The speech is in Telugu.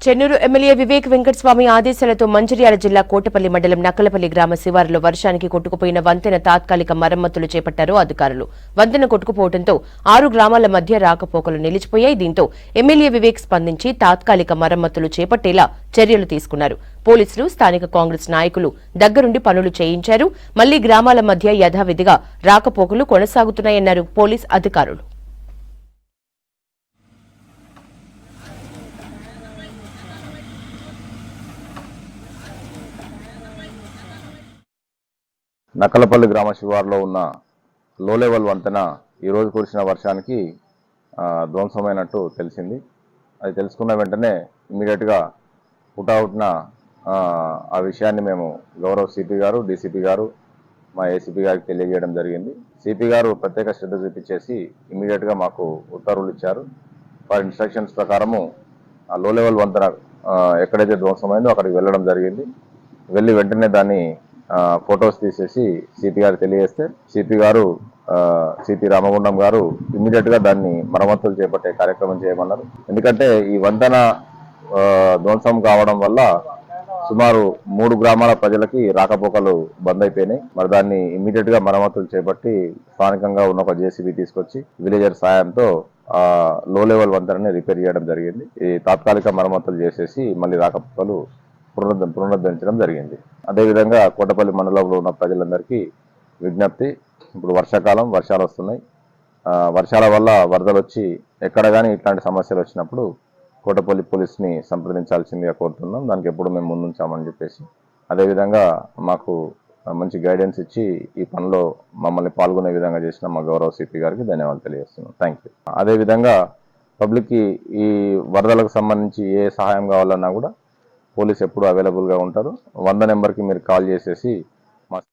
చెన్నూరు ఎమ్మెల్యే వివేక్ వెంకటస్వామి ఆదేశాలతో మంచిర్యాల జిల్లా కోటపల్లి మండలం నక్కలపల్లి గ్రామ శివారులో వర్షానికి కొట్టుకుపోయిన వంతెన తాత్కాలిక మరమ్మతులు చేపట్టారు అధికారులు. వంతెన కొట్టుకుపోవడంతో 6 గ్రామాల మధ్య రాకపోకలు నిలిచిపోయాయి. దీంతో ఎమ్మెల్యే వివేక్ స్పందించి తాత్కాలిక మరమ్మతులు చేపట్టేలా చర్యలు తీసుకున్నారు. పోలీసులు, స్థానిక కాంగ్రెస్ నాయకులు దగ్గరుండి పనులు చేయించారు. మళ్లీ గ్రామాల మధ్య యథావిధిగా రాకపోకలు కొనసాగుతున్నాయన్నారు పోలీస్ అధికారులు. నక్కలపల్లి గ్రామ శివారులో ఉన్న లో లెవెల్ వంతెన ఈరోజు కురిసిన వర్షానికి ధ్వంసమైనట్టు తెలిసింది. అది తెలుసుకున్న వెంటనే ఇమీడియట్గా హుటాహుటిన ఆ విషయాన్ని మేము గౌరవ సిపి గారు, డీసీపీ గారు, మా ఏసీపీ గారికి తెలియజేయడం జరిగింది. సిపి గారు ప్రత్యేక శ్రద్ధ చూపించేసి ఇమీడియట్గా మాకు ఉత్తర్వులు ఇచ్చారు. వారి ఇన్స్ట్రక్షన్స్ ప్రకారము ఆ లో లెవెల్ వంతెన ఎక్కడైతే ధ్వంసమైందో అక్కడికి వెళ్ళడం జరిగింది. వెళ్ళి వెంటనే దాన్ని ఫొటోస్ తీసేసి సిపి గారు తెలియజేస్తే సిపి గారు సిపి రామగుండం గారు ఇమ్మీడియట్ గా దాన్ని మరమ్మతులు చేపట్టే కార్యక్రమం చేయమన్నారు. ఎందుకంటే ఈ వంతెన ధ్వంసం కావడం వల్ల సుమారు 3 గ్రామాల ప్రజలకి రాకపోకలు బంద్ అయిపోయినాయి. మరి దాన్ని ఇమ్మీడియట్ గా మరమ్మతులు చేపట్టి స్థానికంగా ఉన్న ఒక జేసీబీ తీసుకొచ్చి విలేజర్ సాయంతో లో లెవెల్ వంతెనని రిపేర్ చేయడం జరిగింది. ఈ తాత్కాలిక మరమ్మతులు చేసేసి మళ్ళీ రాకపోకలు పునరుద్ధరించడం జరిగింది. అదేవిధంగా కోటపల్లి మండలంలో ఉన్న ప్రజలందరికీ విజ్ఞప్తి, ఇప్పుడు వర్షాకాలం, వర్షాలు వస్తున్నాయి. వర్షాల వల్ల వరదలు వచ్చి ఎక్కడ కానీ ఇట్లాంటి సమస్యలు వచ్చినప్పుడు కోటపల్లి పోలీస్ని సంప్రదించాల్సిందిగా కోరుతున్నాం. దానికి ఎప్పుడు మేము ముందుంచామని చెప్పేసి, అదేవిధంగా మాకు మంచి గైడెన్స్ ఇచ్చి ఈ పనిలో మమ్మల్ని పాల్గొనే విధంగా చేసిన మా గౌరవ సిపి గారికి ధన్యవాదాలు తెలియజేస్తున్నాం. Thank you. అదేవిధంగా పబ్లిక్కి ఈ వరదలకు సంబంధించి ఏ సహాయం కావాలన్నా కూడా పోలీస్ ఎప్పుడు అవైలబుల్గా ఉంటారు. 100 నెంబర్కి మీరు కాల్ చేసేసి